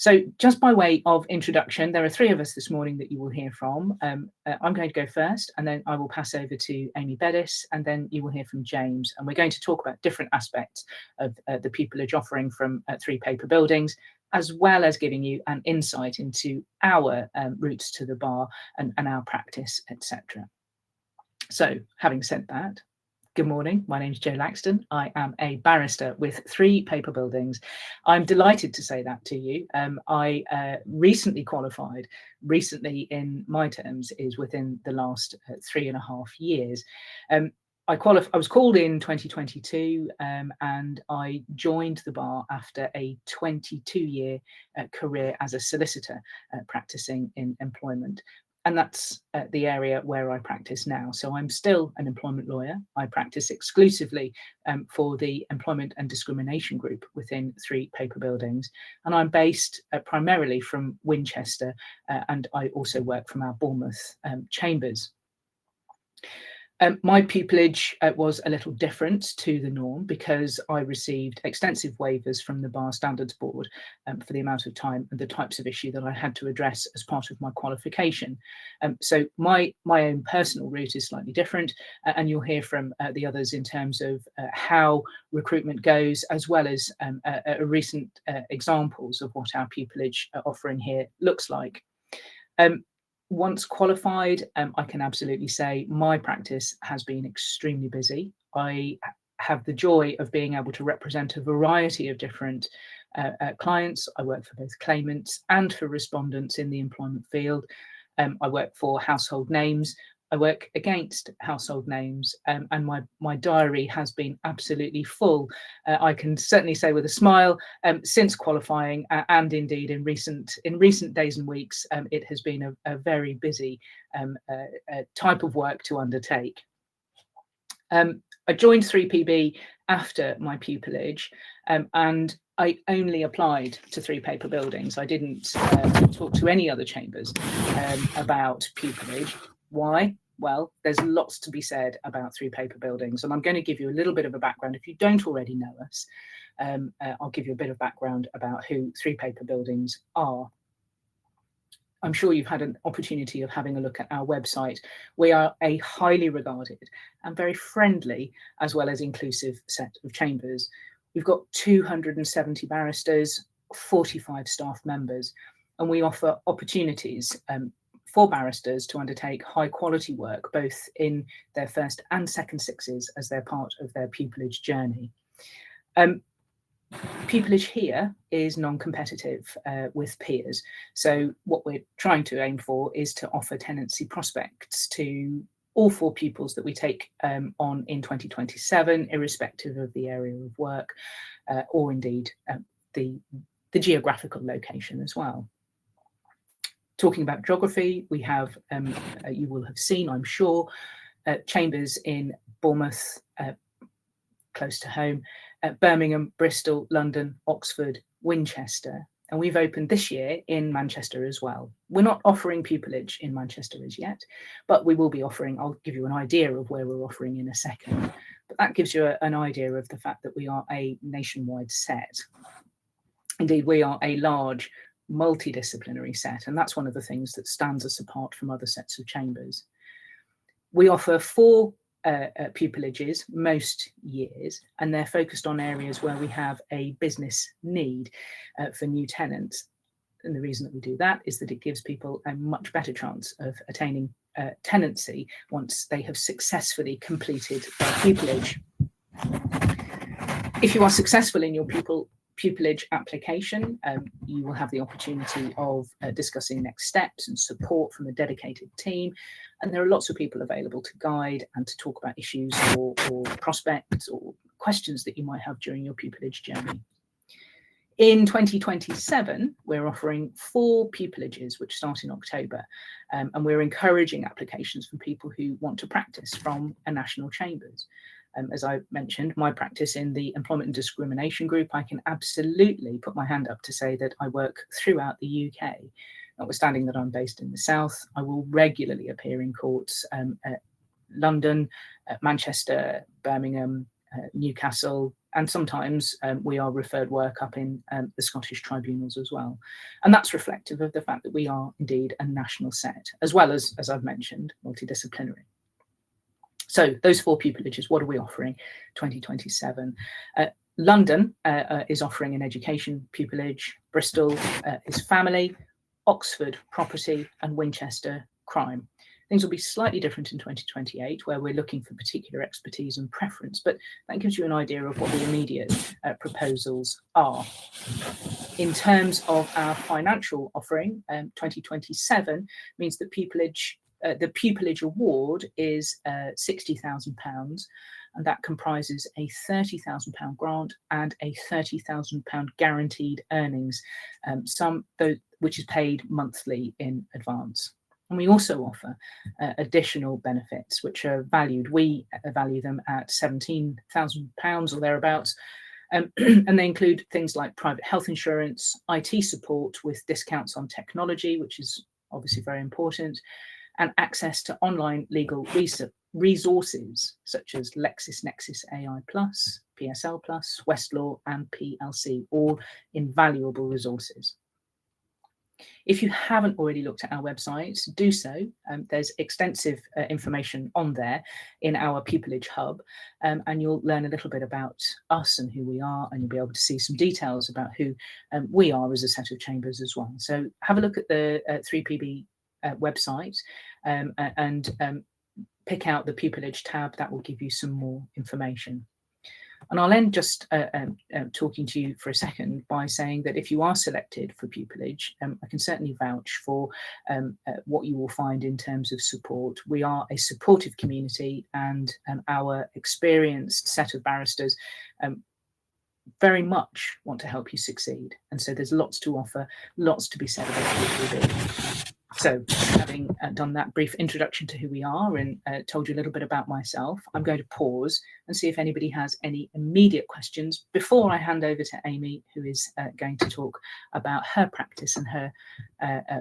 So just by way of introduction, there are three of us this morning that you will hear from. I'm going to go first, and then I will pass over to Amy Bettis, and then you will hear from James. And we're going to talk about different aspects of the pupillage offering from Three Paper Buildings, as well as giving you an insight into our routes to the bar and our practice, etc. So having said that, good morning, my name is Jo Laxton. I am a barrister with Three Paper Buildings. I'm delighted to say that to you. I recently qualified, recently in my terms is within the last 3.5 years. I was called in 2022 and I joined the bar after a 22-year career as a solicitor practicing in employment. And that's the area where I practice now. So I'm still an employment lawyer. I practice exclusively for the Employment and Discrimination Group within Three Paper Buildings. And I'm based primarily from Winchester, and I also work from our Bournemouth chambers. My pupillage was a little different to the norm because I received extensive waivers from the Bar Standards Board for the amount of time and the types of issue that I had to address as part of my qualification. So my own personal route is slightly different, and you'll hear from the others in terms of how recruitment goes, as well as recent examples of what our pupillage offering here looks like. Once qualified, I can absolutely say my practice has been extremely busy. I have the joy of being able to represent a variety of different clients. I work for both claimants and for respondents in the employment field. I work for household names. I work against household names, and my diary has been absolutely full. I can certainly say with a smile, since qualifying, and indeed in recent days and weeks, it has been a very busy type of work to undertake. I joined 3PB after my pupillage, and I only applied to Three Paper Buildings. I didn't talk to any other chambers about pupillage. Why? Well, there's lots to be said about Three Paper Buildings, and I'm going to give you a little bit of a background. If you don't already know us, I'll give you a bit of background about who Three Paper Buildings are. I'm sure you've had an opportunity of having a look at our website. We are a highly regarded and very friendly, as well as inclusive set of chambers. We've got 270 barristers, 45 staff members, and we offer opportunities for barristers to undertake high quality work, both in their first and second sixes as they're part of their pupillage journey. Pupillage here is non-competitive with peers. So what we're trying to aim for is to offer tenancy prospects to all 4 pupils that we take on in 2027, irrespective of the area of work or indeed the geographical location as well. Talking about geography, we have, you will have seen, I'm sure, chambers in Bournemouth, close to home, Birmingham, Bristol, London, Oxford, Winchester, and we've opened this year in Manchester as well. We're not offering pupillage in Manchester as yet, but we will be offering, I'll give you an idea of where we're offering in a second, but that gives you an idea of the fact that we are a nationwide set. Indeed, we are a large multidisciplinary set, and that's one of the things that stands us apart from other sets of chambers. We offer 4 pupillages most years, and they're focused on areas where we have a business need for new tenants. And the reason that we do that is that it gives people a much better chance of attaining tenancy once they have successfully completed their pupillage. If you are successful in your pupillage application, you will have the opportunity of discussing next steps and support from a dedicated team. And there are lots of people available to guide and to talk about issues or prospects or questions that you might have during your pupillage journey. In 2027, we're offering 4 pupillages, which start in October, and we're encouraging applications from people who want to practice from a national chambers. As I mentioned, my practice in the Employment and Discrimination Group, I can absolutely put my hand up to say that I work throughout the UK. Notwithstanding that I'm based in the South, I will regularly appear in courts at London, Manchester, Birmingham, Newcastle, And sometimes we are referred work up in the Scottish tribunals as well. And that's reflective of the fact that we are indeed a national set, as well as I've mentioned, multidisciplinary. So those 4 pupilages, what are we offering 2027? London is offering an education pupillage, Bristol is family, Oxford property, and Winchester crime. Things will be slightly different in 2028, where we're looking for particular expertise and preference, but that gives you an idea of what the immediate proposals are. In terms of our financial offering, 2027 means that the pupillage award is £60,000, and that comprises a £30,000 grant and a £30,000 guaranteed earnings, which is paid monthly in advance. And we also offer additional benefits, which are valued. We value them at £17,000 or thereabouts. And they include things like private health insurance, IT support with discounts on technology, which is obviously very important, and access to online legal resources such as LexisNexis AI+, PSL+, Westlaw, and PLC, all invaluable resources. If you haven't already looked at our website, do so. There's extensive information on there in our Pupillage Hub, and you'll learn a little bit about us and who we are, and you'll be able to see some details about who we are as a set of chambers as well. So have a look at the 3PB website and pick out the Pupillage tab. That will give you some more information. And I'll end just talking to you for a second by saying that if you are selected for pupillage, I can certainly vouch for what you will find in terms of support. We are a supportive community, and our experienced set of barristers very much want to help you succeed. And so there's lots to offer, lots to be said about PPB. So having done that brief introduction to who we are and told you a little bit about myself, I'm going to pause and see if anybody has any immediate questions before I hand over to Amy, who is going to talk about her practice and her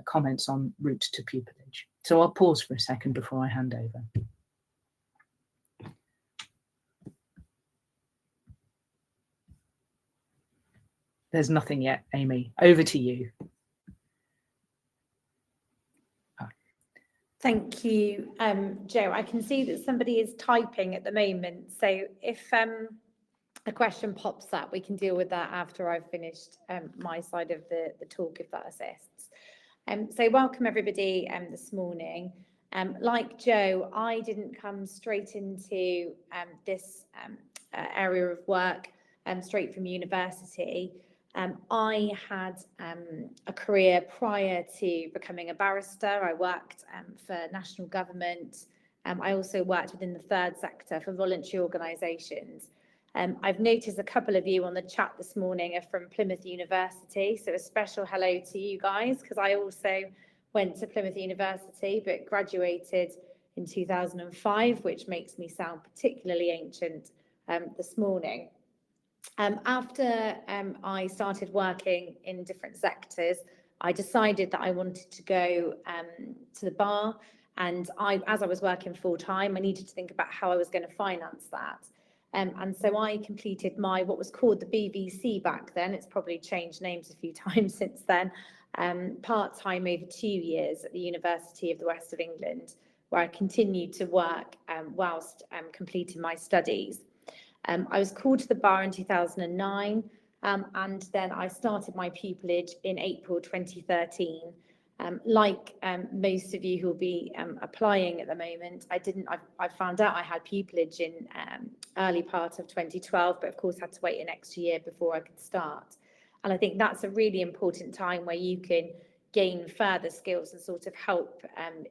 comments on route to pupillage. So I'll pause for a second before I hand over. There's nothing yet, Amy. Over to you. Thank you, Joe. I can see that somebody is typing at the moment. So if a question pops up, we can deal with that after I've finished my side of the talk, if that assists. So welcome everybody this morning. Like Joe, I didn't come straight into this area of work straight from university. I had a career prior to becoming a barrister. I worked for national government. I also worked within the third sector for voluntary organisations. I've noticed a couple of you on the chat this morning are from Plymouth University, so a special hello to you guys, because I also went to Plymouth University but graduated in 2005, which makes me sound particularly ancient this morning. After I started working in different sectors, I decided that I wanted to go to the bar, and as I was working full-time, I needed to think about how I was going to finance that. And so I completed what was called the BBC back then. It's probably changed names a few times since then. Part-time over 2 years at the University of the West of England, where I continued to work whilst completing my studies. I was called to the bar in 2009, and then I started my pupillage in April 2013. Like most of you who will be applying at the moment, I found out I had pupillage in early part of 2012, but of course had to wait an extra year before I could start. And I think that's a really important time where you can gain further skills and sort of help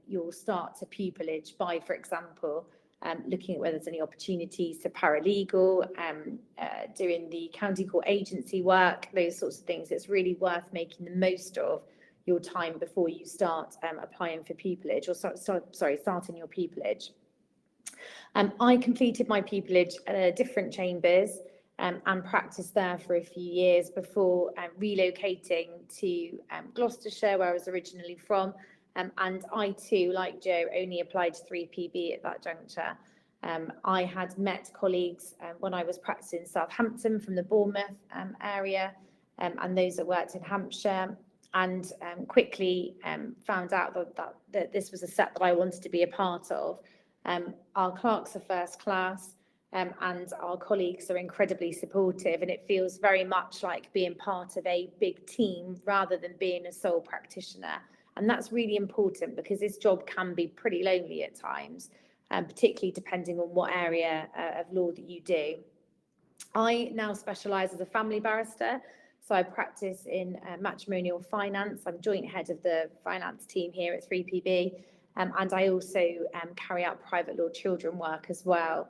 your start to pupillage by, for example, looking at whether there's any opportunities to paralegal, doing the county court agency work, those sorts of things. It's really worth making the most of your time before you start applying for pupillage, or starting your pupillage. I completed my pupillage at different chambers and practiced there for a few years before relocating to Gloucestershire, where I was originally from. And I too, like Joe, only applied to 3PB at that juncture. I had met colleagues when I was practicing in Southampton from the Bournemouth area, and those that worked in Hampshire, and quickly found out that this was a set that I wanted to be a part of. Our clerks are first class, and our colleagues are incredibly supportive, and it feels very much like being part of a big team rather than being a sole practitioner. And that's really important because this job can be pretty lonely at times, particularly depending on what area of law that you do. I now specialise as a family barrister, so I practice in matrimonial finance. I'm joint head of the finance team here at 3PB, and I also carry out private law children work as well.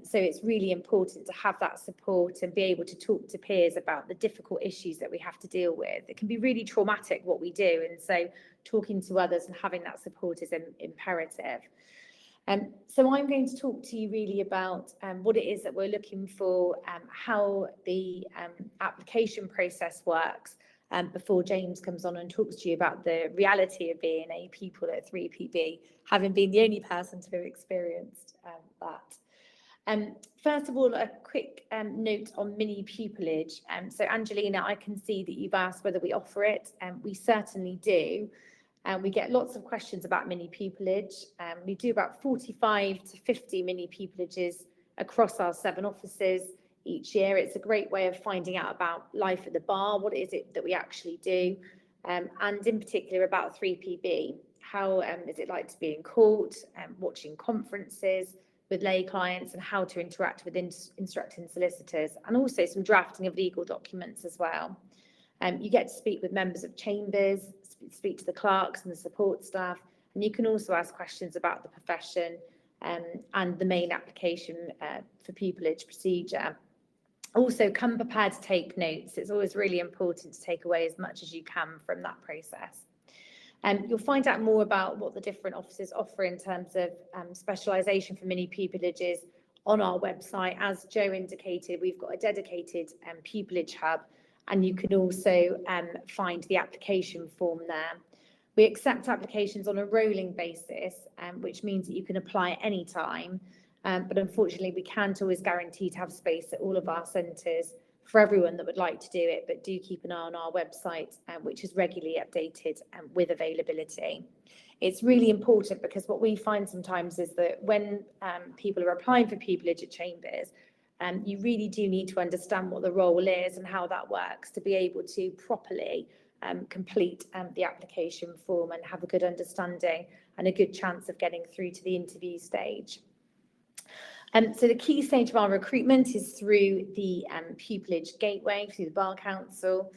So it's really important to have that support and be able to talk to peers about the difficult issues that we have to deal with. It can be really traumatic what we do, and so talking to others and having that support is imperative. So I'm going to talk to you really about what it is that we're looking for, how the application process works, before James comes on and talks to you about the reality of being a pupil at 3PB, having been the only person to have experienced that. First of all, a quick note on mini pupillage. So Angelina, I can see that you've asked whether we offer it, and we certainly do. We get lots of questions about mini pupillage. We do about 45 to 50 mini pupillages across our 7 offices each year. It's a great way of finding out about life at the bar, what is it that we actually do, and in particular about 3PB. How is it like to be in court, watching conferences with lay clients, and how to interact with instructing solicitors, and also some drafting of legal documents as well. You get to speak with members of chambers, speak to the clerks and the support staff, and you can also ask questions about the profession and the main application for pupillage procedure. Also, come prepared to take notes. It's always really important to take away as much as you can from that process. You'll find out more about what the different offices offer in terms of specialisation for mini pupillages on our website. As Joe indicated, we've got a dedicated pupillage hub, and you can also find the application form there. We accept applications on a rolling basis, which means that you can apply at any time, but unfortunately we can't always guarantee to have space at all of our centres for everyone that would like to do it, but do keep an eye on our website, which is regularly updated with availability. It's really important because what we find sometimes is that when people are applying for pupillage at chambers, you really do need to understand what the role is and how that works to be able to properly complete the application form and have a good understanding and a good chance of getting through to the interview stage. So the key stage of our recruitment is through the Pupillage Gateway, through the Bar Council.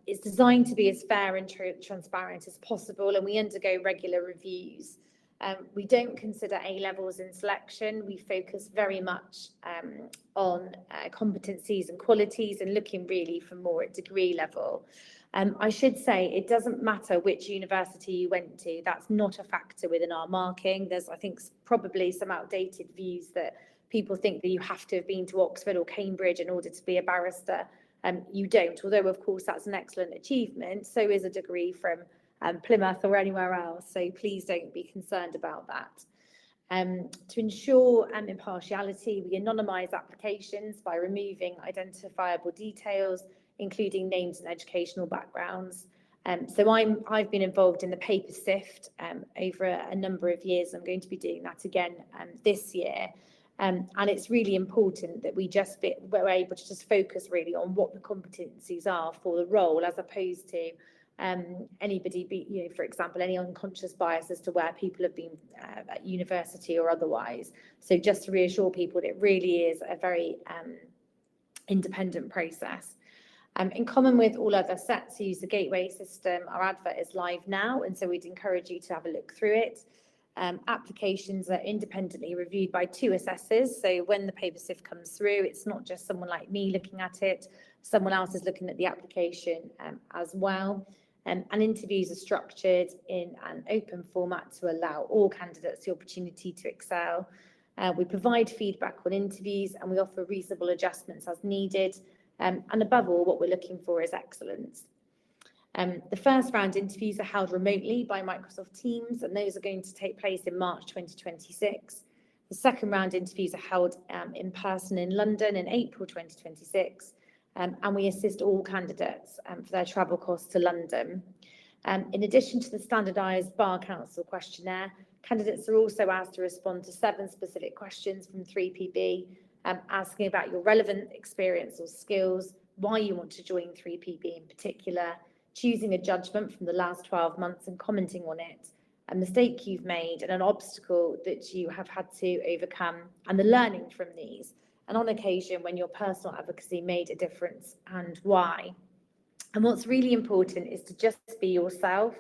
It's designed to be as fair and transparent as possible, and we undergo regular reviews. We don't consider A-levels in selection. We focus very much on competencies and qualities and looking really for more at degree level. I should say it doesn't matter which university you went to. That's not a factor within our marking. There's, I think, probably some outdated views that people think that you have to have been to Oxford or Cambridge in order to be a barrister. You don't, although of course that's an excellent achievement. So is a degree from Plymouth or anywhere else. So please don't be concerned about that. To ensure impartiality, we anonymise applications by removing identifiable details, including names and educational backgrounds. So I've been involved in the paper sift over a number of years. I'm going to be doing that again this year. And it's really important that we're able to just focus really on what the competencies are for the role, as opposed to anybody, for example, any unconscious bias as to where people have been at university or otherwise. So just to reassure people, it really is a very independent process. In common with all other sets who use the Gateway system, our advert is live now, and so we'd encourage you to have a look through it. Applications are independently reviewed by 2 assessors. So when the paper sift comes through, it's not just someone like me looking at it, someone else is looking at the application as well. And interviews are structured in an open format to allow all candidates the opportunity to excel. We provide feedback on interviews, and we offer reasonable adjustments as needed. And above all, what we're looking for is excellence. The first round interviews are held remotely by Microsoft Teams, and those are going to take place in March 2026. The second round interviews are held in person in London in April 2026, and we assist all candidates for their travel costs to London. In addition to the standardised Bar Council questionnaire, candidates are also asked to respond to 7 specific questions from 3PB, asking about your relevant experience or skills, why you want to join 3PB in particular, choosing a judgment from the last 12 months and commenting on it, a mistake you've made and an obstacle that you have had to overcome, and the learning from these, and on occasion when your personal advocacy made a difference and why. And what's really important is to just be yourself.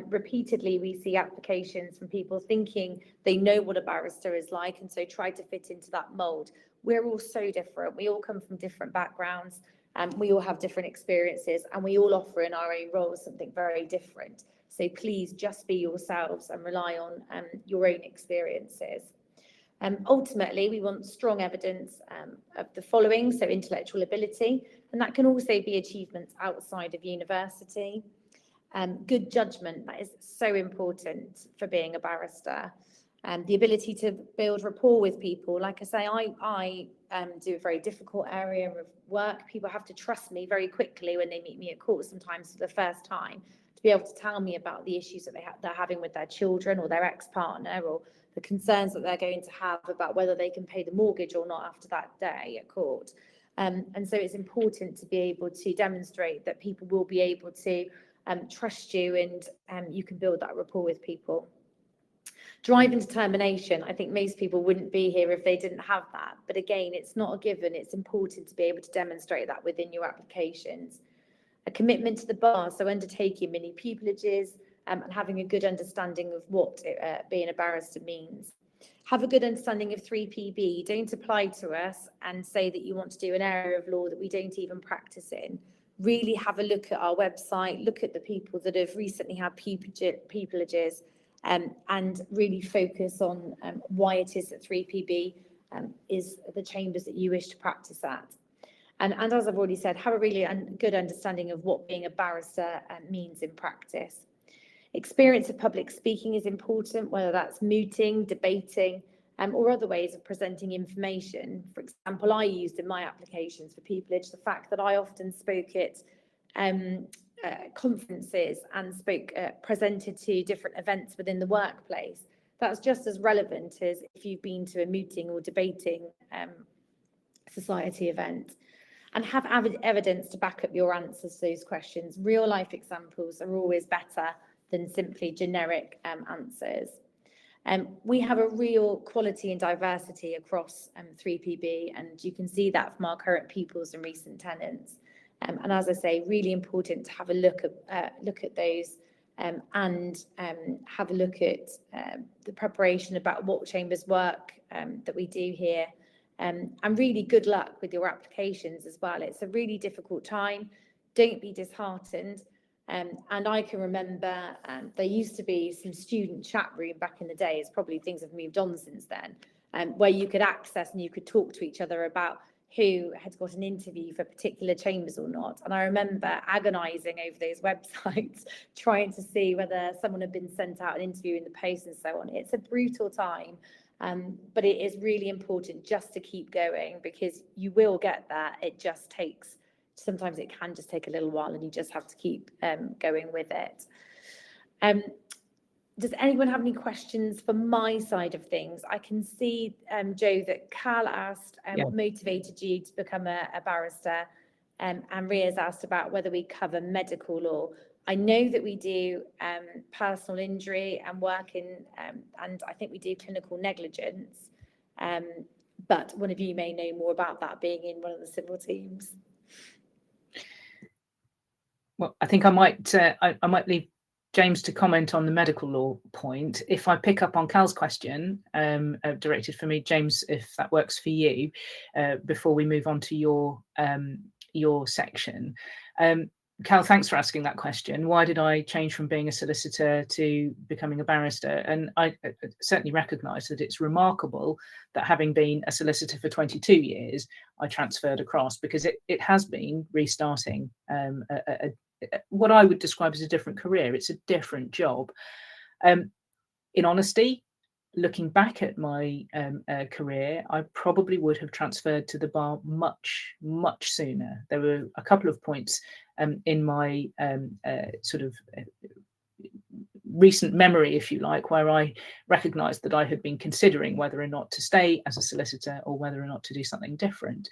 Repeatedly, we see applications from people thinking they know what a barrister is like, and so try to fit into that mould. We're all so different. We all come from different backgrounds, and we all have different experiences, and we all offer in our own roles something very different. So please just be yourselves and rely on your own experiences. Ultimately, we want strong evidence of the following, so intellectual ability, and that can also be achievements outside of university. Good judgment, that is so important for being a barrister. The ability to build rapport with people. Like I say, I do a very difficult area of work. People have to trust me very quickly when they meet me at court, sometimes for the first time, to be able to tell me about the issues that they're having with their children or their ex-partner, or the concerns that they're going to have about whether they can pay the mortgage or not after that day at court. And so it's important to be able to demonstrate that people will be able to trust you, and you can build that rapport with people. Drive and determination. I think most people wouldn't be here if they didn't have that. But again, it's not a given. It's important to be able to demonstrate that within your applications. A commitment to the bar, so undertaking many pupillages and having a good understanding of what being a barrister means. Have a good understanding of 3PB. Don't apply to us and say that you want to do an area of law that we don't even practice in. Really have a look at our website, look at the people that have recently had pupillages, and really focus on why it is that 3PB is the chambers that you wish to practice at. And as I've already said, have a really good understanding of what being a barrister means in practice. Experience of public speaking is important, whether that's mooting, debating, or other ways of presenting information. For example, I used in my applications for pupillage the fact that I often spoke at conferences and presented to different events within the workplace. That's just as relevant as if you've been to a mooting or debating society event. And have evidence to back up your answers to those questions. Real life examples are always better than simply generic answers. We have a real quality and diversity across 3PB, and you can see that from our current pupils and recent tenants. And as I say, really important to have a look at those and have a look at the preparation about what chambers work that we do here. And really good luck with your applications as well. It's a really difficult time. Don't be disheartened. And I can remember there used to be some student chat room back in the day. It's probably things have moved on since then, where you could access and you could talk to each other about who had got an interview for particular chambers or not. And I remember agonising over those websites, trying to see whether someone had been sent out an interview in the post and so on. It's a brutal time, but it is really important just to keep going, because you will get there. It just takes, sometimes it can just take a little while, and you just have to keep going with it. Does anyone have any questions for my side of things? I can see, Joe, that Carl asked what motivated you to become a barrister, and Ria's asked about whether we cover medical law. I know that we do personal injury and work in, and I think we do clinical negligence, but one of you may know more about that, being in one of the civil teams. Well, I think I might leave James to comment on the medical law point. If I pick up on Cal's question directed for me, James, if that works for you, before we move on to your section. Cal, thanks for asking that question. Why did I change from being a solicitor to becoming a barrister? And I certainly recognise that it's remarkable that, having been a solicitor for 22 years, I transferred across, because it has been restarting what I would describe as a different career. It's a different job. In honesty, looking back at my career, I probably would have transferred to the bar much, much sooner. There were a couple of points in my sort of recent memory, if you like, where I recognised that I had been considering whether or not to stay as a solicitor or whether or not to do something different.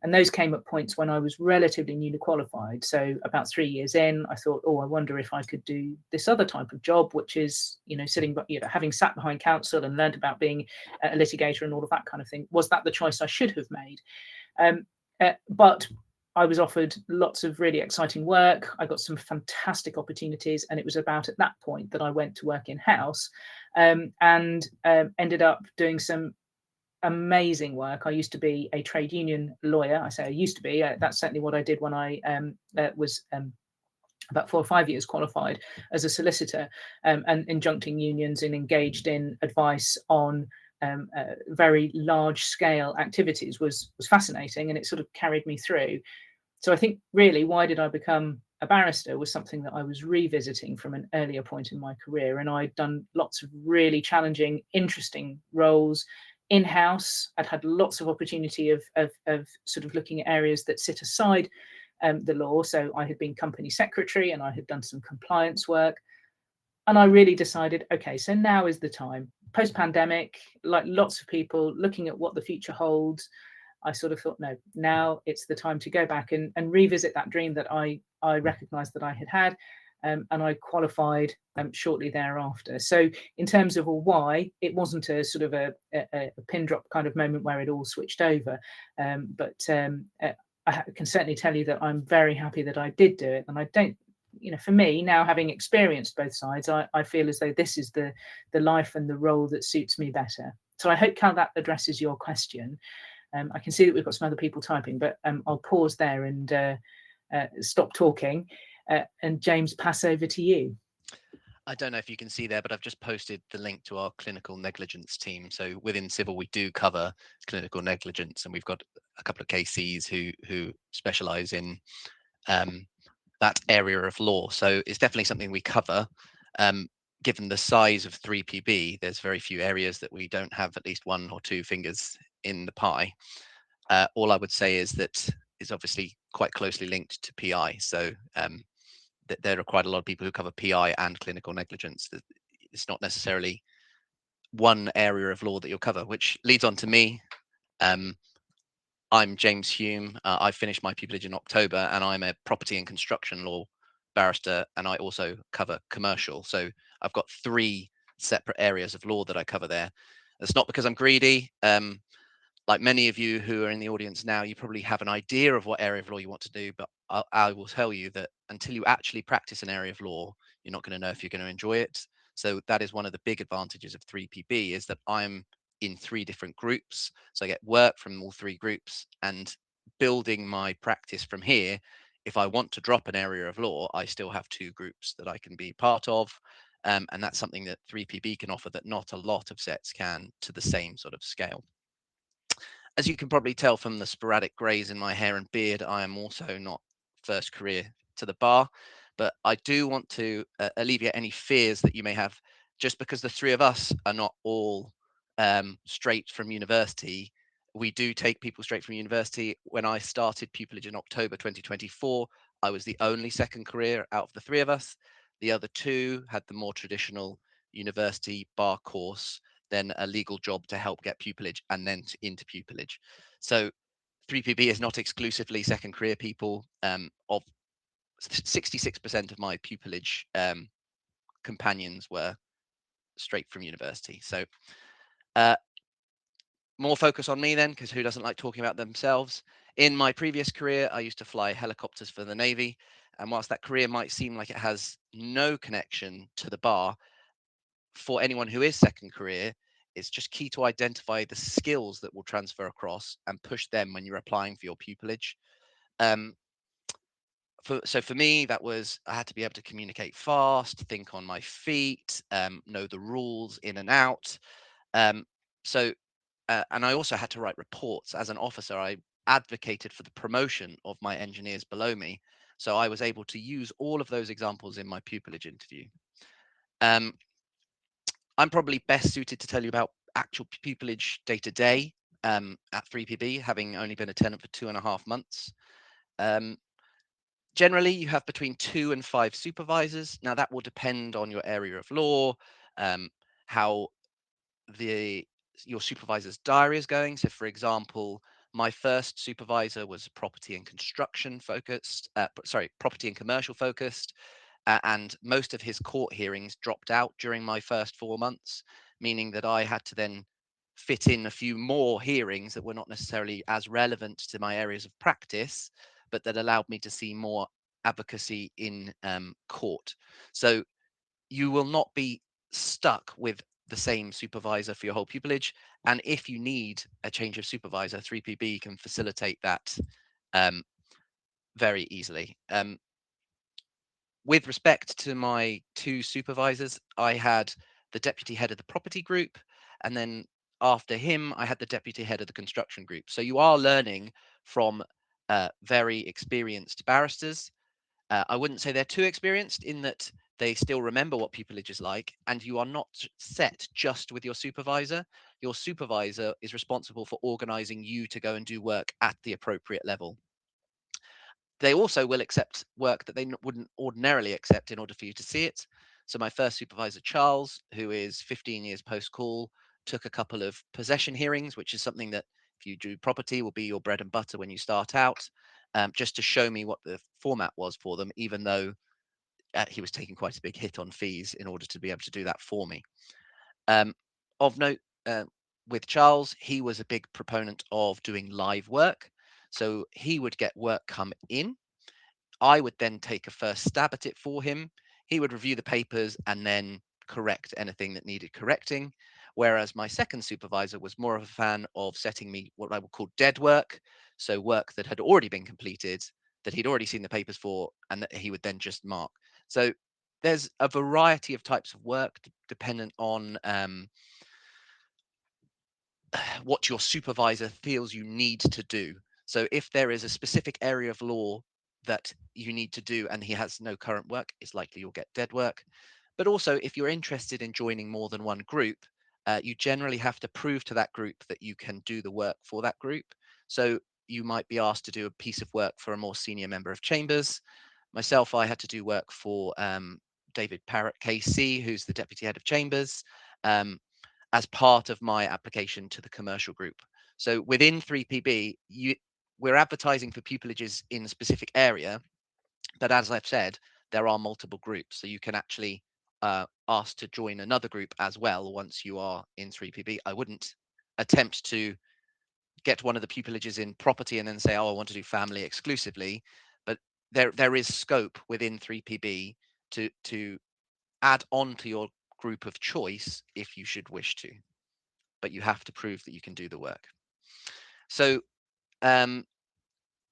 And those came at points when I was relatively newly qualified. So about 3 years in, I thought, oh, I wonder if I could do this other type of job, which is, sitting, having sat behind counsel and learned about being a litigator and all of that kind of thing. Was that the choice I should have made? But I was offered lots of really exciting work. I got some fantastic opportunities. And it was about at that point that I went to work in-house and ended up doing some amazing work. I used to be a trade union lawyer. I say I used to be. That's certainly what I did when I was about 4 or 5 years qualified as a solicitor, and injuncting unions and engaged in advice on very large scale activities was fascinating, and it sort of carried me through. So I think really, why did I become a barrister was something that I was revisiting from an earlier point in my career, and I'd done lots of really challenging, interesting roles in-house. I'd had lots of opportunity of sort of looking at areas that sit aside the law. So I had been company secretary and I had done some compliance work. And I really decided, okay, so now is the time. Post-pandemic, like lots of people looking at what the future holds, I sort of thought, no, now it's the time to go back and revisit that dream that I recognized that I had had. And I qualified shortly thereafter. So in terms of a why, it wasn't a sort of a pin drop kind of moment where it all switched over. But I can certainly tell you that I'm very happy that I did do it. And I don't, for me now, having experienced both sides, I feel as though this is the life and the role that suits me better. So I hope, Cal, that addresses your question. I can see that we've got some other people typing, but I'll pause there and stop talking. And James, pass over to you. I don't know if you can see there, but I've just posted the link to our clinical negligence team. So within civil, we do cover clinical negligence, and we've got a couple of KCs who specialise in that area of law. So it's definitely something we cover. Given the size of 3PB, there's very few areas that we don't have at least 1 or 2 fingers in the pie. All I would say is that is obviously quite closely linked to PI. So there are quite a lot of people who cover PI and clinical negligence. It's not necessarily one area of law that you'll cover, which leads on to me. I'm James Hume. I finished my pupillage in October, and I'm a property and construction law barrister, and I also cover commercial. So I've got 3 separate areas of law that I cover there. It's not because I'm greedy. Like many of you who are in the audience now, you probably have an idea of what area of law you want to do, but I will tell you that until you actually practice an area of law, you're not going to know if you're going to enjoy it. So that is one of the big advantages of 3PB, is that I'm in 3 different groups. So I get work from all 3 groups, and building my practice from here. If I want to drop an area of law, I still have 2 groups that I can be part of. And that's something that 3PB can offer that not a lot of sets can to the same sort of scale. As you can probably tell from the sporadic greys in my hair and beard, I am also not first career to the bar, but I do want to alleviate any fears that you may have. Just because the 3 of us are not all straight from university, we do take people straight from university. When I started pupillage in October 2024, I was the only second career out of the 3 of us. The other 2 had the more traditional university bar course, then a legal job to help get pupillage, and then into pupillage. So 3PB is not exclusively second career people. Of 66% of my pupillage companions were straight from university. So more focus on me then, because who doesn't like talking about themselves? In my previous career, I used to fly helicopters for the Navy. And whilst that career might seem like it has no connection to the bar, for anyone who is second career, it's just key to identify the skills that will transfer across and push them when you're applying for your pupillage. So for me, that was, I had to be able to communicate fast, think on my feet, know the rules in and out. And I also had to write reports. As an officer, I advocated for the promotion of my engineers below me. So I was able to use all of those examples in my pupillage interview. I'm probably best suited to tell you about actual pupillage day to day at 3PB, having only been a tenant for 2.5 months. Generally, you have between 2 and 5 supervisors. Now, that will depend on your area of law, how your supervisor's diary is going. So, for example, my first supervisor was property and construction focused, property and commercial focused, and most of his court hearings dropped out during my first 4 months, meaning that I had to then fit in a few more hearings that were not necessarily as relevant to my areas of practice, but that allowed me to see more advocacy in court. So you will not be stuck with the same supervisor for your whole pupillage. And if you need a change of supervisor, 3PB can facilitate that very easily. With respect to my 2 supervisors, I had the deputy head of the property group, and then after him, I had the deputy head of the construction group. So you are learning from very experienced barristers. I wouldn't say they're too experienced in that they still remember what pupillage is like, and you are not set just with your supervisor. Your supervisor is responsible for organizing you to go and do work at the appropriate level. They also will accept work that they wouldn't ordinarily accept in order for you to see it. So my first supervisor, Charles, who is 15 years post-call, took a couple of possession hearings, which is something that if you do property will be your bread and butter when you start out, just to show me what the format was for them, even though he was taking quite a big hit on fees in order to be able to do that for me. Of note, with Charles, he was a big proponent of doing live work. So he would get work come in. I would then take a first stab at it for him. He would review the papers and then correct anything that needed correcting. Whereas my second supervisor was more of a fan of setting me what I would call dead work. So work that had already been completed, that he'd already seen the papers for, and that he would then just mark. So there's a variety of types of work dependent on what your supervisor feels you need to do. So if there is a specific area of law that you need to do and he has no current work, it's likely you'll get dead work. But also, if you're interested in joining more than one group, you generally have to prove to that group that you can do the work for that group. So you might be asked to do a piece of work for a more senior member of Chambers. Myself, I had to do work for David Parrott KC, who's the deputy head of Chambers. As part of my application to the commercial group. So within 3PB, we're advertising for pupillages in a specific area, but as I've said, there are multiple groups. So you can actually ask to join another group as well once you are in 3PB. I wouldn't attempt to get one of the pupillages in property and then say, oh, I want to do family exclusively. But there is scope within 3PB to add on to your group of choice if you should wish to, but you have to prove that you can do the work. So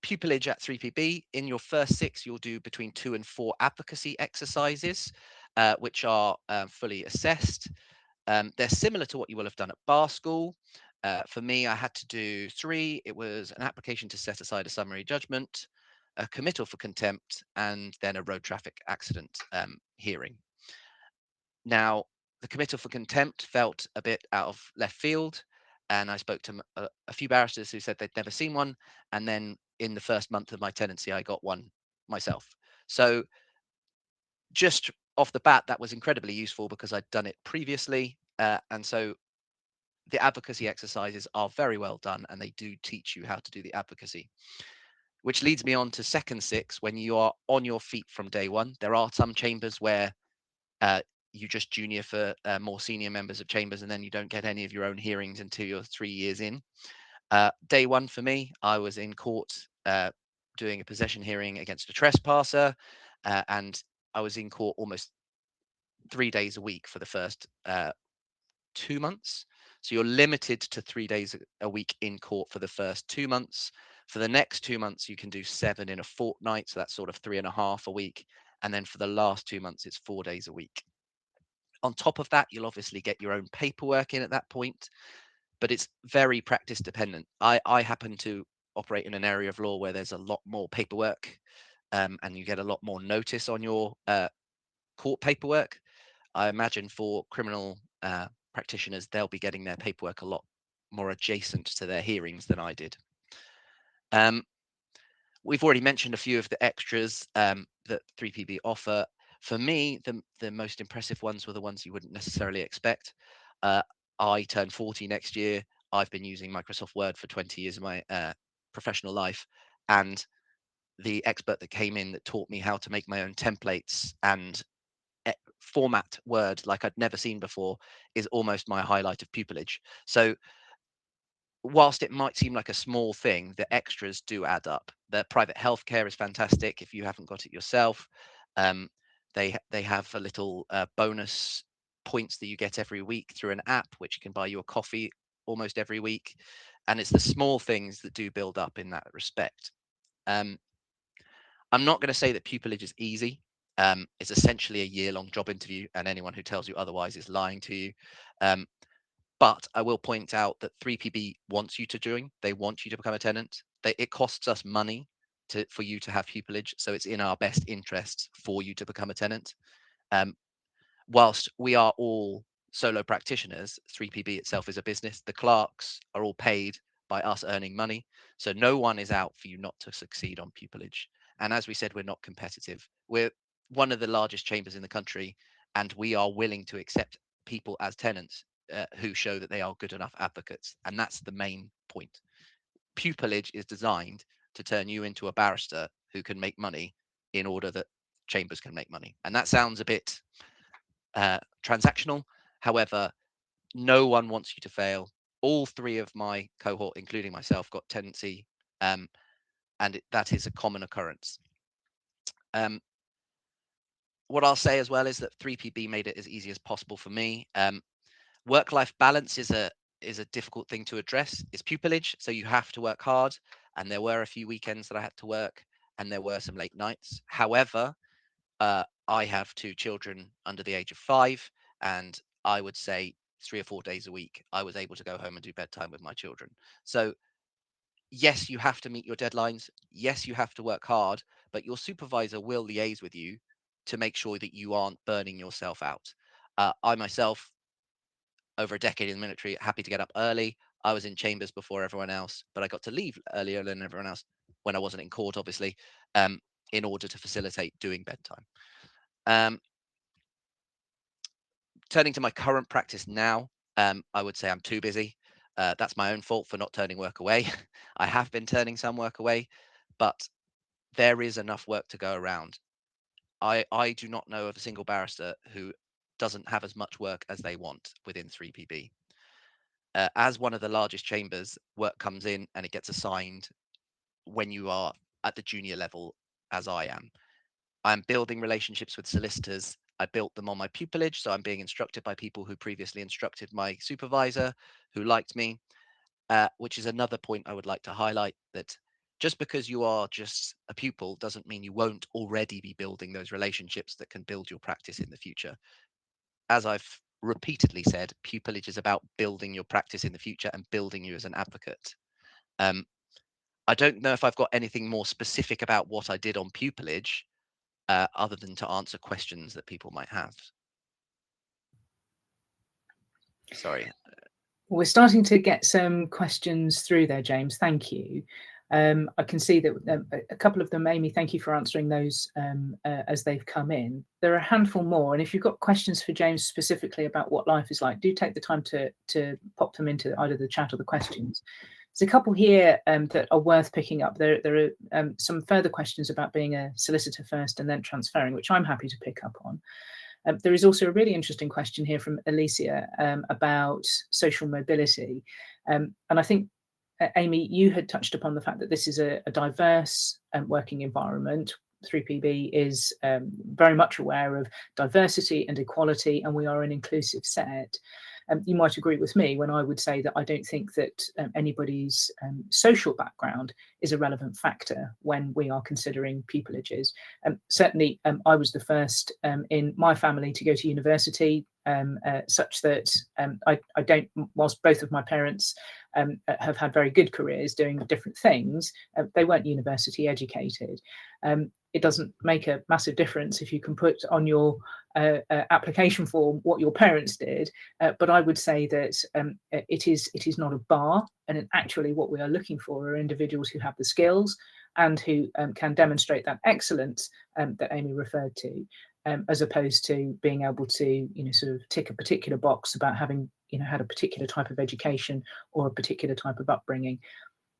pupillage at 3PB, in your first 6, you'll do between 2 and 4 advocacy exercises, which are fully assessed. They're similar to what you will have done at bar school. For me, I had to do 3. It was an application to set aside a summary judgment, a committal for contempt, and then a road traffic accident hearing. Now, the committal for contempt felt a bit out of left field, and I spoke to a few barristers who said they'd never seen one, and then in the first month of my tenancy, I got one myself. So just off the bat, that was incredibly useful because I'd done it previously, and so the advocacy exercises are very well done, and they do teach you how to do the advocacy. Which leads me on to second 6, when you are on your feet from day one. There are some chambers where you just junior for more senior members of Chambers, and then you don't get any of your own hearings until you're 3 years in. Day 1 for me, I was in court doing a possession hearing against a trespasser, and I was in court almost 3 days a week for the first 2 months. So you're limited to 3 days a week in court for the first 2 months. For the next 2 months, you can do 7 in a fortnight, so that's sort of 3.5 a week. And then for the last 2 months, it's 4 days a week. On top of that, you'll obviously get your own paperwork in at that point, but it's very practice dependent. I happen to operate in an area of law where there's a lot more paperwork, and you get a lot more notice on your court paperwork. I imagine for criminal practitioners, they'll be getting their paperwork a lot more adjacent to their hearings than I did. We've already mentioned a few of the extras that 3PB offer. For me, the most impressive ones were the ones you wouldn't necessarily expect. I turn 40 next year. I've been using Microsoft Word for 20 years of my professional life, and the expert that came in that taught me how to make my own templates and format Word like I'd never seen before is almost my highlight of pupillage. So whilst it might seem like a small thing, the extras do add up. The private healthcare is fantastic if you haven't got it yourself. They have a little bonus points that you get every week through an app, which can buy you a coffee almost every week. And it's the small things that do build up in that respect. I'm not going to say that pupillage is easy. It's essentially a year-long job interview, and anyone who tells you otherwise is lying to you. But I will point out that 3PB wants you to join. They want you to become a tenant. It costs us money for you to have pupillage, so it's in our best interests for you to become a tenant. Whilst we are all solo practitioners, 3PB itself is a business. The clerks are all paid by us earning money, so no one is out for you not to succeed on pupillage. And as we said, we're not competitive. We're one of the largest chambers in the country, and we are willing to accept people as tenants who show that they are good enough advocates. And that's the main point. Pupillage is designed to turn you into a barrister who can make money in order that chambers can make money. And that sounds a bit transactional. However, no one wants you to fail. All three of my cohort, including myself, got tenancy, and that is a common occurrence. What I'll say as well is that 3PB made it as easy as possible for me. Work-life balance is a difficult thing to address. It's pupillage, so you have to work hard. And there were a few weekends that I had to work, and there were some late nights. However, I have 2 children under the age of 5, and I would say 3 or 4 days a week, I was able to go home and do bedtime with my children. So yes, you have to meet your deadlines. Yes, you have to work hard, but your supervisor will liaise with you to make sure that you aren't burning yourself out. I myself, over a decade in the military, happy to get up early. I was in chambers before everyone else, but I got to leave earlier than everyone else when I wasn't in court, obviously, in order to facilitate doing bedtime. Turning to my current practice now, I would say I'm too busy. That's my own fault for not turning work away. I have been turning some work away, but there is enough work to go around. I do not know of a single barrister who doesn't have as much work as they want within 3PB. As one of the largest chambers, work comes in and it gets assigned when you are at the junior level, as I am. I'm building relationships with solicitors. I built them on my pupillage, so I'm being instructed by people who previously instructed my supervisor, who liked me, which is another point I would like to highlight, that just because you are just a pupil doesn't mean you won't already be building those relationships that can build your practice in the future. As I've repeatedly said, pupillage is about building your practice in the future and building you as an advocate. I don't know if I've got anything more specific about what I did on pupillage, other than to answer questions that people might have. Sorry. We're starting to get some questions through there, James. Thank you. I can see that a couple of them, Amy, thank you for answering those as they've come in. There are a handful more, and if you've got questions for James specifically about what life is like, do take the time to pop them into either the chat or the questions. There's a couple here that are worth picking up. There are some further questions about being a solicitor first and then transferring, which I'm happy to pick up on. There is also a really interesting question here from Alicia about social mobility. And I think, Amy, you had touched upon the fact that this is a diverse working environment. 3PB is very much aware of diversity and equality, and we are an inclusive set. You might agree with me when I would say that I don't think that anybody's social background is a relevant factor when we are considering pupillages. Certainly, I was the first in my family to go to university, such that I don't, whilst both of my parents have had very good careers doing different things, they weren't university educated. it doesn't make a massive difference if you can put on your application form what your parents did, but I would say that it is not a bar, and actually what we are looking for are individuals who have the skills and who can demonstrate that excellence that Amy referred to, as opposed to being able to, sort of tick a particular box about having, had a particular type of education or a particular type of upbringing.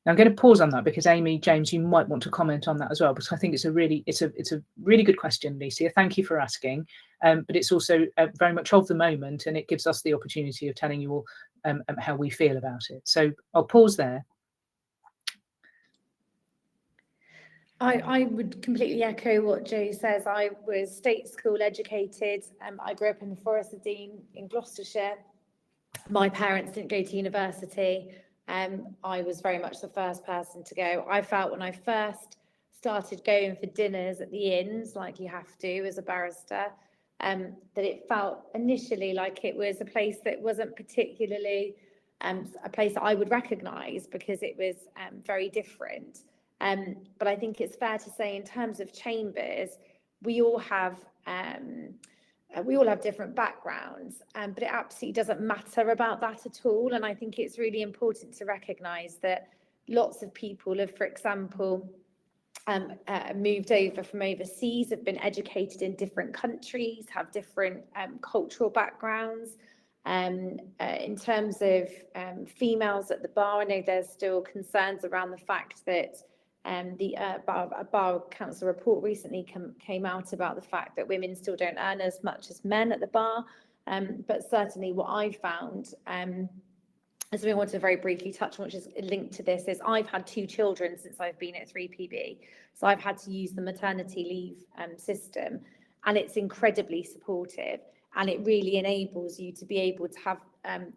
Now, I'm going to pause on that because Amy, James, you might want to comment on that as well, because I think it's a really good question, Licia. Thank you for asking. But it's also very much of the moment, and it gives us the opportunity of telling you all how we feel about it. So I'll pause there. I would completely echo what Jo says. I was state school educated. I grew up in the Forest of Dean in Gloucestershire. My parents didn't go to university. I was very much the first person to go. I felt when I first started going for dinners at the inns, like you have to as a barrister, that it felt initially like it was a place that wasn't particularly a place that I would recognise, because it was very different. But I think it's fair to say, in terms of chambers, we all have different backgrounds, but it absolutely doesn't matter about that at all. And I think it's really important to recognise that lots of people have, for example, moved over from overseas, have been educated in different countries, have different cultural backgrounds. In terms of females at the bar, I know there's still concerns around the fact that the Bar Council report recently came out about the fact that women still don't earn as much as men at the bar. But certainly what I found, as we want to very briefly touch on, which is linked to this, is I've had 2 children since I've been at 3PB. So I've had to use the maternity leave system, and it's incredibly supportive, and it really enables you to be able to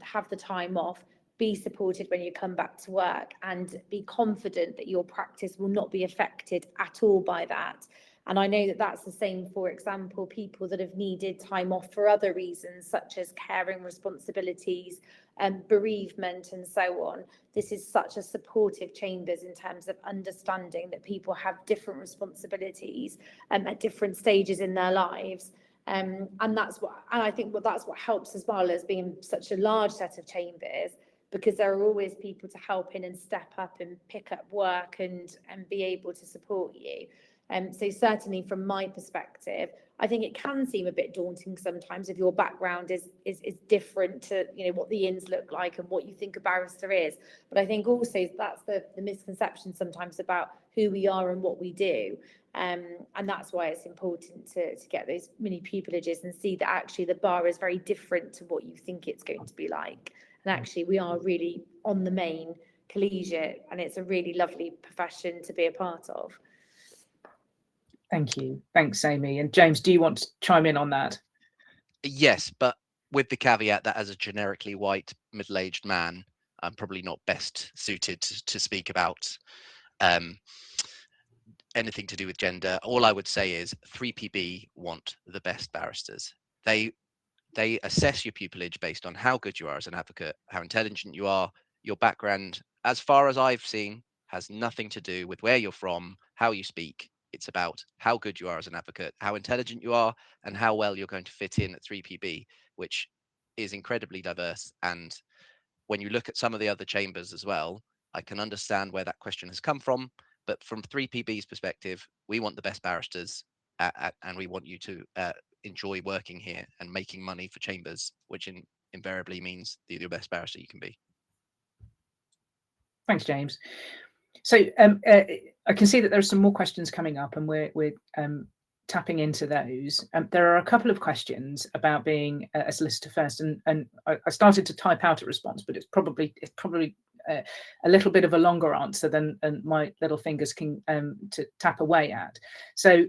have the time off, be supported when you come back to work, and be confident that your practice will not be affected at all by that. And I know that that's the same, for example, people that have needed time off for other reasons, such as caring responsibilities, bereavement, and so on. This is such a supportive chambers in terms of understanding that people have different responsibilities at different stages in their lives. And I think that's what helps as well, as being such a large set of chambers, because there are always people to help in and step up and pick up work and be able to support you. So certainly from my perspective, I think it can seem a bit daunting sometimes if your background is different to what the inns look like and what you think a barrister is. But I think also that's the misconception sometimes about who we are and what we do. And that's why it's important to get those mini pupillages and see that actually the bar is very different to what you think it's going to be like. And actually we are really on the main collegiate, and it's a really lovely profession to be a part of. Thank you. Thanks, Amy. And James, do you want to chime in on that? Yes, but with the caveat that as a generically white middle-aged man, I'm probably not best suited to speak about anything to do with gender. All I would say is 3PB want the best barristers. They assess your pupillage based on how good you are as an advocate, how intelligent you are. Your background, as far as I've seen, has nothing to do with where you're from, how you speak. It's about how good you are as an advocate, how intelligent you are, and how well you're going to fit in at 3PB, which is incredibly diverse. And when you look at some of the other chambers as well, I can understand where that question has come from. But from 3PB's perspective, we want the best barristers, and we want you to enjoy working here and making money for chambers, which invariably means the best barrister you can be. Thanks, James. So I can see that there are some more questions coming up, and we're tapping into those. There are a couple of questions about being a solicitor first, and I started to type out a response, but it's probably a little bit of a longer answer than my little fingers can to tap away at. So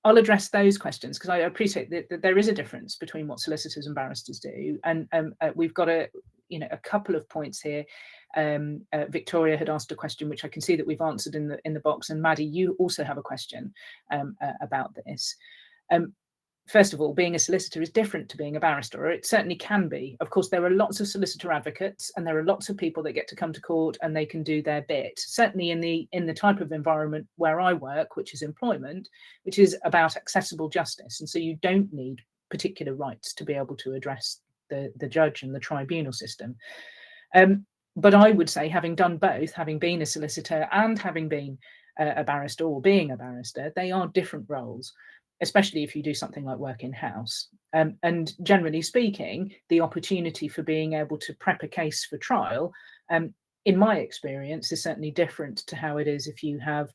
I'll address those questions because I appreciate that there is a difference between what solicitors and barristers do, and we've got a couple of points here. Victoria had asked a question which I can see that we've answered in the box, and Maddie, you also have a question about this. first of all, being a solicitor is different to being a barrister, or it certainly can be. Of course, there are lots of solicitor advocates, and there are lots of people that get to come to court and they can do their bit. Certainly in the type of environment where I work, which is employment, which is about accessible justice. And so you don't need particular rights to be able to address the judge and the tribunal system. But I would say, having done both, having been a solicitor and having been a barrister or being a barrister, they are different roles, especially if you do something like work in-house. And generally speaking, the opportunity for being able to prep a case for trial, in my experience, is certainly different to how it is if you have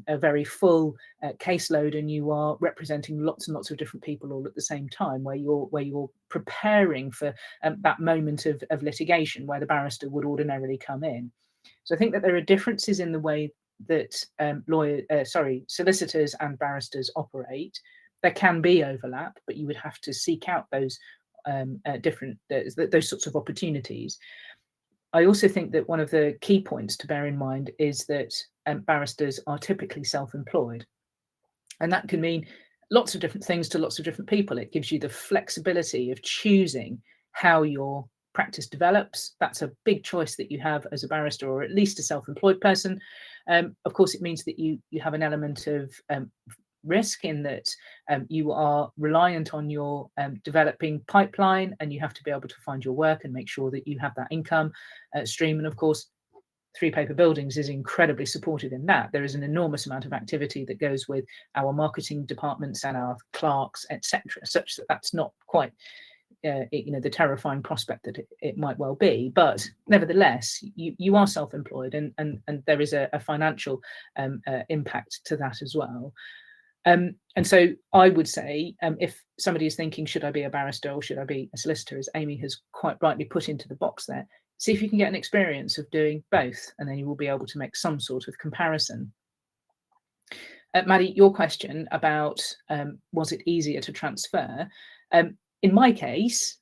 a very full caseload and you are representing lots and lots of different people all at the same time, where you're preparing for that moment of litigation where the barrister would ordinarily come in. So I think that there are differences in the way that solicitors and barristers operate. There can be overlap, but you would have to seek out those those sorts of opportunities. I also think that one of the key points to bear in mind is that barristers are typically self-employed, and that can mean lots of different things to lots of different people. It gives you the flexibility of choosing how your practice develops. That's a big choice that you have as a barrister, or at least a self-employed person. Of course, it means that you have an element of risk in that you are reliant on your developing pipeline, and you have to be able to find your work and make sure that you have that income stream. And of course, Three Paper Buildings is incredibly supportive in that. There is an enormous amount of activity that goes with our marketing departments and our clerks, etc., such that that's not quite the terrifying prospect that it might well be. But nevertheless, you are self-employed, and there is a financial impact to that as well. And so I would say, if somebody is thinking, should I be a barrister or should I be a solicitor, as Amy has quite rightly put into the box there, see if you can get an experience of doing both, and then you will be able to make some sort of comparison. Maddie, your question about was it easier to transfer? In my case,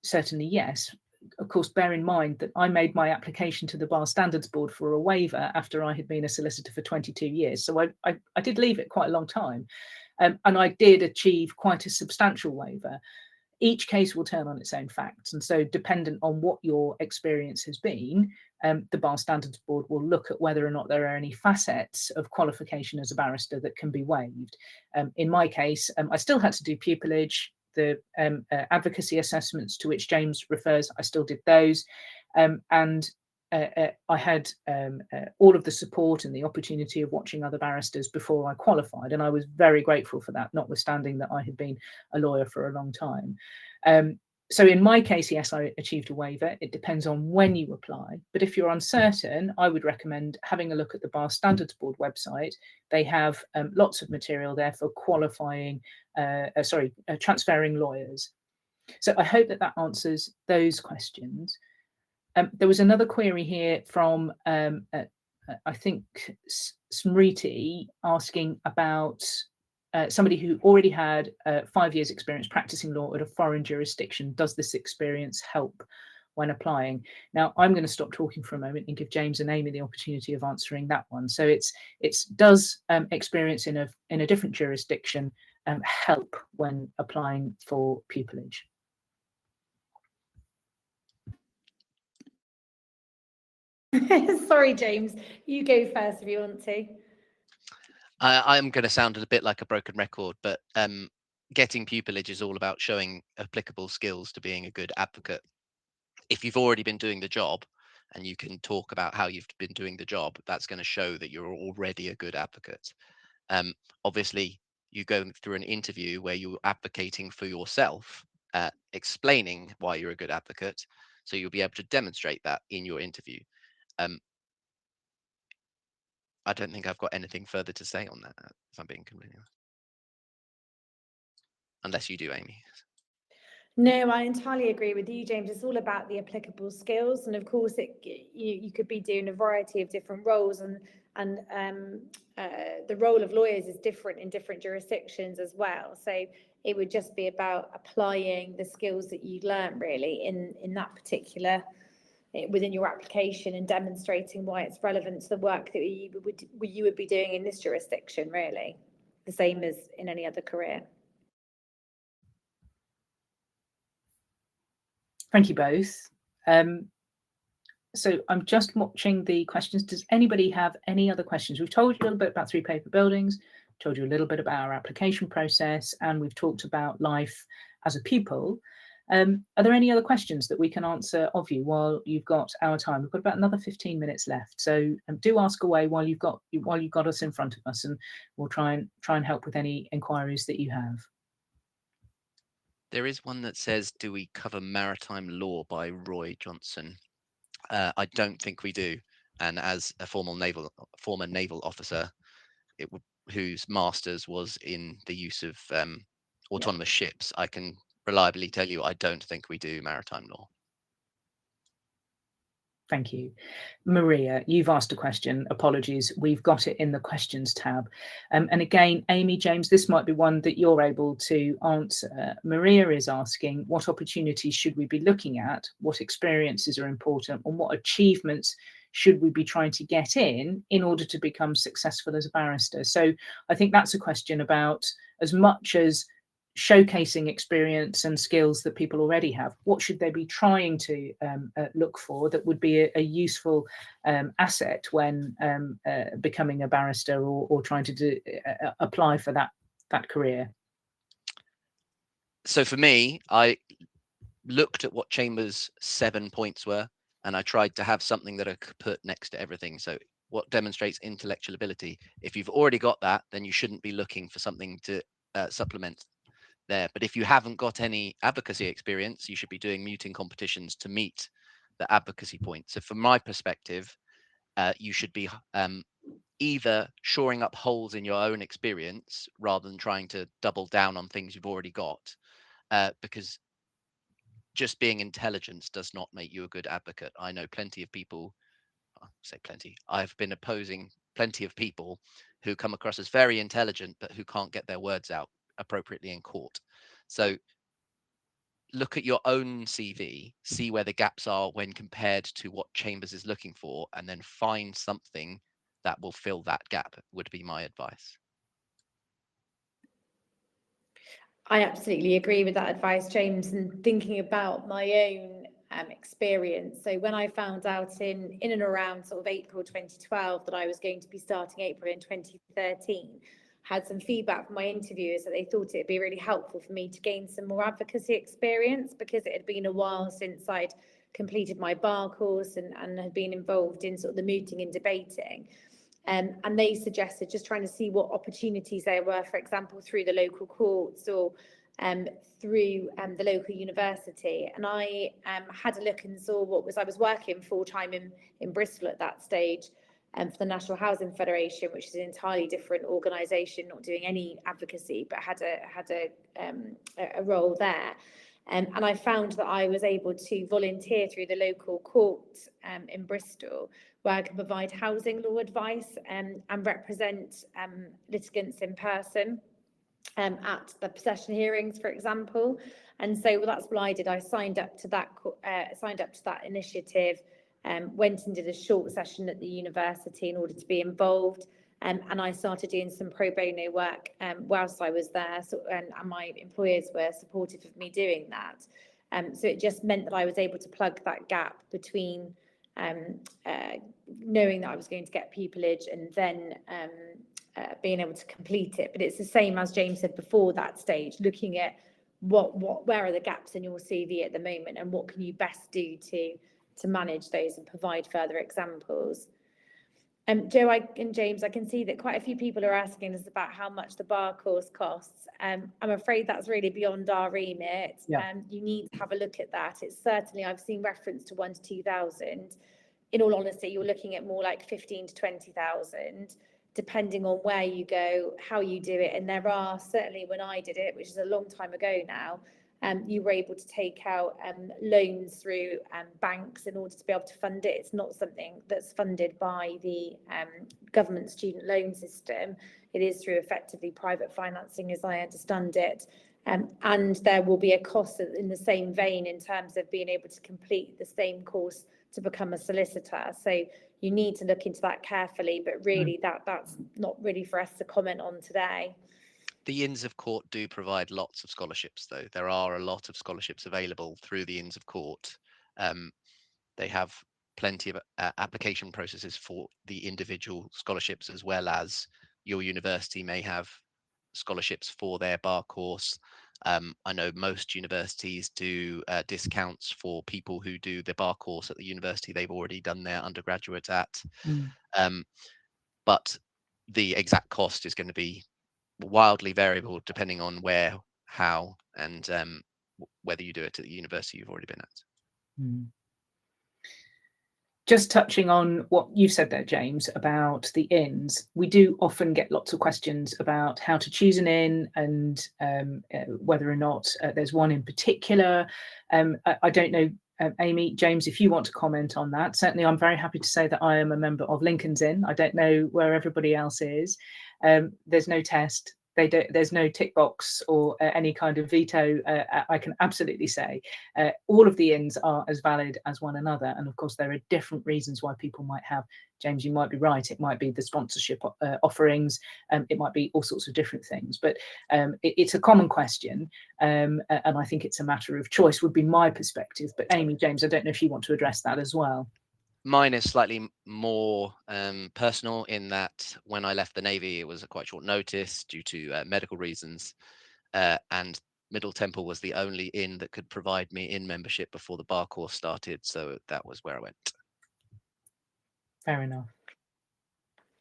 certainly yes. Of course, bear in mind that I made my application to the Bar Standards Board for a waiver after I had been a solicitor for 22 years. So I did leave it quite a long time. And I did achieve quite a substantial waiver. Each case will turn on its own facts. And so dependent on what your experience has been, the Bar Standards Board will look at whether or not there are any facets of qualification as a barrister that can be waived. In my case, I still had to do pupillage. The advocacy assessments to which James refers, I still did those. And I had all of the support and the opportunity of watching other barristers before I qualified. And I was very grateful for that, notwithstanding that I had been a lawyer for a long time. So in my case, yes, I achieved a waiver. It depends on when you apply. But if you're uncertain, I would recommend having a look at the Bar Standards Board website. They have lots of material there for qualifying, transferring lawyers. So I hope that answers those questions. There was another query here from, I think, Smriti, asking about somebody who already had 5 years experience practicing law at a foreign jurisdiction. Does this experience help when applying? Now, I'm going to stop talking for a moment and give James and Amy the opportunity of answering that one. So does experience in a different jurisdiction help when applying for pupillage? Sorry, James, you go first if you want to. I'm going to sound a bit like a broken record, but getting pupillage is all about showing applicable skills to being a good advocate. If you've already been doing the job and you can talk about how you've been doing the job, that's going to show that you're already a good advocate. Obviously, you go through an interview where you're advocating for yourself, explaining why you're a good advocate, so you'll be able to demonstrate that in your interview. I don't think I've got anything further to say on that, if I'm being completely honest. Unless you do, Amy. No, I entirely agree with you, James. It's all about the applicable skills, and of course, you could be doing a variety of different roles, and the role of lawyers is different in different jurisdictions as well. So it would just be about applying the skills that you learn really in that particular within your application, and demonstrating why it's relevant to the work that you would be doing in this jurisdiction. Really, the same as in any other career. Thank you both. So I'm just watching the questions. Does anybody have any other questions? We've told you a little bit about 3 paper buildings, told you a little bit about our application process, and we've talked about life as a pupil. Are there any other questions that we can answer of you while you've got our time? We've got about another 15 minutes left, so do ask away while you've got us in front of us, and we'll try and help with any inquiries that you have. There is one that says, do we cover maritime law, by Roy Johnson? I don't think we do. And as a former naval officer, whose master's was in the use of autonomous ships, I can reliably tell you I don't think we do maritime law. Thank you. Maria, you've asked a question. Apologies, we've got it in the questions tab. And again, Amy, James, this might be one that you're able to answer. Maria is asking, what opportunities should we be looking at? What experiences are important? And what achievements should we be trying to get in order to become successful as a barrister? So I think that's a question about, as much as showcasing experience and skills that people already have, what should they be trying to look for that would be a useful asset when becoming a barrister or trying to apply for that career? So for me, I looked at what Chambers' 7 points were, and I tried to have something that I could put next to everything. So what demonstrates intellectual ability? If you've already got that, then you shouldn't be looking for something to supplement there. But if you haven't got any advocacy experience, you should be doing muting competitions to meet the advocacy point. So from my perspective, you should be either shoring up holes in your own experience rather than trying to double down on things you've already got, because just being intelligent does not make you a good advocate. I know plenty of people, I say plenty, I've been opposing plenty of people who come across as very intelligent, but who can't get their words out appropriately in court. So look at your own CV, see where the gaps are when compared to what Chambers is looking for, and then find something that will fill that gap, would be my advice. I absolutely agree with that advice, James, and thinking about my own experience. So when I found out in and around sort of April 2012 that I was going to be starting April in 2013, had some feedback from my interviewers that they thought it'd be really helpful for me to gain some more advocacy experience, because it had been a while since I'd completed my bar course and had been involved in sort of the mooting and debating. And they suggested just trying to see what opportunities there were, for example, through the local courts or through the local university. And I had a look and saw I was working full-time in Bristol at that stage, for the National Housing Federation, which is an entirely different organisation, not doing any advocacy, but had a role there. And I found that I was able to volunteer through the local court in Bristol, where I can provide housing law advice and represent litigants in person at the possession hearings, for example. And so that's what I did. I signed up to that initiative. Went and did a short session at the university in order to be involved, and I started doing some pro bono work whilst I was there, and my employers were supportive of me doing that. So it just meant that I was able to plug that gap between knowing that I was going to get pupillage and then being able to complete it. But it's the same as James said before that stage, looking at where are the gaps in your CV at the moment, and what can you best do to manage those and provide further examples. Joe and James, I can see that quite a few people are asking us about how much the bar course costs. I'm afraid that's really beyond our remit. Yeah. You need to have a look at that. It's certainly, I've seen reference to 1,000 to 2,000. In all honesty, you're looking at more like 15,000 to 20,000, depending on where you go, how you do it. And there are, certainly when I did it, which is a long time ago now, you were able to take out loans through banks in order to be able to fund it. It's not something that's funded by the government student loan system. It is through effectively private financing, as I understand it. And there will be a cost in the same vein in terms of being able to complete the same course to become a solicitor. So you need to look into that carefully, but really that's not really for us to comment on today. The Inns of Court do provide lots of scholarships, though. There are a lot of scholarships available through the Inns of Court. They have plenty of application processes for the individual scholarships, as well as your university may have scholarships for their bar course. I know most universities do discounts for people who do the bar course at the university they've already done their undergraduate at. But the exact cost is going to be wildly variable depending on where, how, and whether you do it at the university you've already been at. Just touching on what you've said there, James, about the inns, we do often get lots of questions about how to choose an inn and whether or not there's one in particular. I don't know, Amy, James, if you want to comment on that. Certainly, I'm very happy to say that I am a member of Lincoln's Inn. I don't know where everybody else is. There's no test. There's no tick box or any kind of veto. I can absolutely say all of the inns are as valid as one another. And of course, there are different reasons why people might have, James, you might be right. It might be the sponsorship offerings. It might be all sorts of different things. But it's a common question. And I think it's a matter of choice would be my perspective. But Amy, James, I don't know if you want to address that as well. Mine is slightly more personal in that when I left the Navy, it was a quite short notice due to medical reasons. And Middle Temple was the only inn that could provide me inn membership before the bar course started. So that was where I went. Fair enough.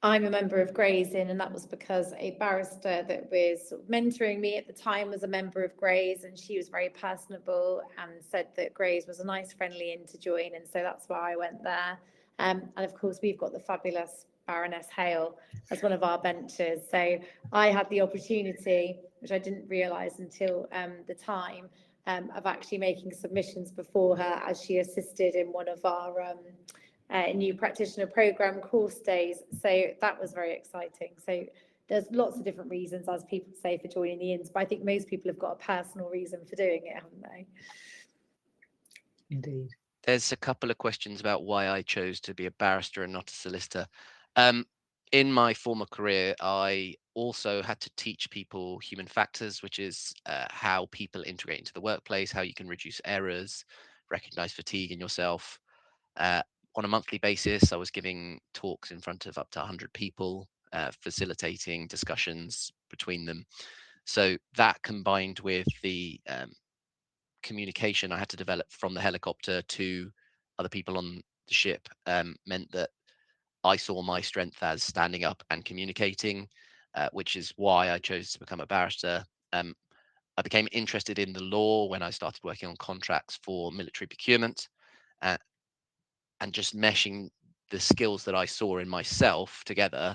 I'm a member of Gray's Inn, and that was because a barrister that was mentoring me at the time was a member of Gray's, and she was very personable and said that Gray's was a nice, friendly inn to join, and so that's why I went there. And of course, we've got the fabulous Baroness Hale as one of our benchers. So I had the opportunity, which I didn't realise until the time, of actually making submissions before her as she assisted in one of our new practitioner program course days. So that was very exciting. So there's lots of different reasons, as people say, for joining the inns, but I think most people have got a personal reason for doing it, haven't they? Indeed. There's a couple of questions about why I chose to be a barrister and not a solicitor. In my former career, I also had to teach people human factors, which is how people integrate into the workplace, how you can reduce errors, recognize fatigue in yourself. On a monthly basis, I was giving talks in front of up to 100 people, facilitating discussions between them. So that combined with the communication I had to develop from the helicopter to other people on the ship meant that I saw my strength as standing up and communicating, which is why I chose to become a barrister. I became interested in the law when I started working on contracts for military procurement. And just meshing the skills that I saw in myself together,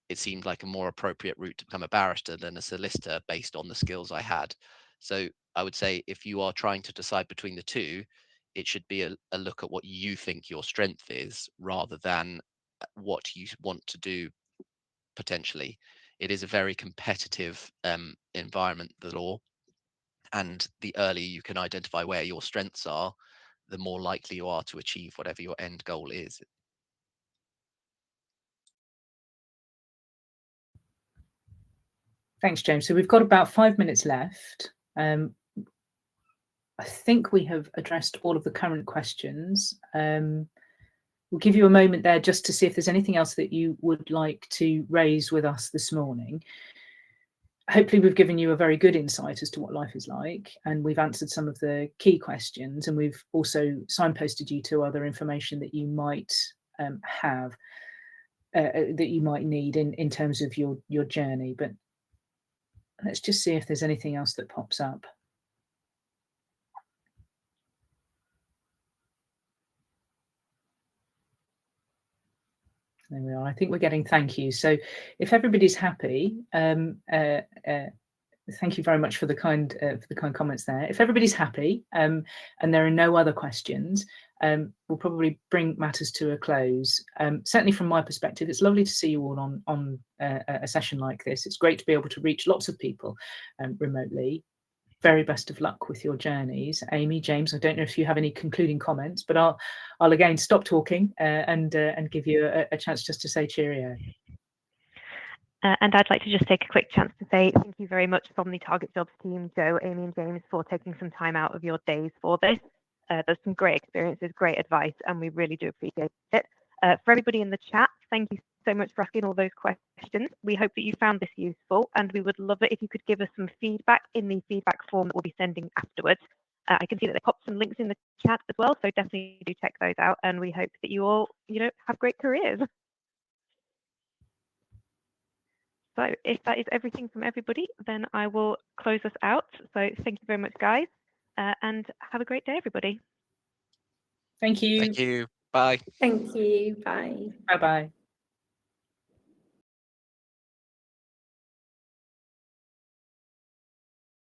it seemed like a more appropriate route to become a barrister than a solicitor based on the skills I had. So I would say if you are trying to decide between the two, it should be a look at what you think your strength is rather than what you want to do potentially. It is a very competitive environment, the law, and the earlier you can identify where your strengths are, the more likely you are to achieve whatever your end goal is. Thanks, James. So we've got about 5 minutes left. I think we have addressed all of the current questions. We'll give you a moment there just to see if there's anything else that you would like to raise with us this morning. Hopefully we've given you a very good insight as to what life is like, and we've answered some of the key questions, and we've also signposted you to other information that you might have, that you might need in terms of your journey. But let's just see if there's anything else that pops up. There we are. I think we're getting thank you. So if everybody's happy, thank you very much for the kind comments there. If everybody's happy and there are no other questions, we'll probably bring matters to a close. Certainly from my perspective, it's lovely to see you all on a session like this. It's great to be able to reach lots of people remotely. Very best of luck with your journeys. Amy, James, I don't know if you have any concluding comments, but I'll again stop talking and give you a chance just to say cheerio. And I'd like to just take a quick chance to say thank you very much from the Target Jobs team, Joe, Amy and James, for taking some time out of your days for this. There's some great experiences, great advice, and we really do appreciate it. For everybody in the chat, thank you so much for asking all those questions. We hope that you found this useful, and we would love it if you could give us some feedback in the feedback form that we'll be sending afterwards. I can see that they popped some links in the chat as well, so definitely do check those out, and we hope that you all, have great careers. So if that is everything from everybody, then I will close us out. So thank you very much, guys, and have a great day, everybody. Thank you. Thank you. Bye. Thank you. Bye. Bye-bye.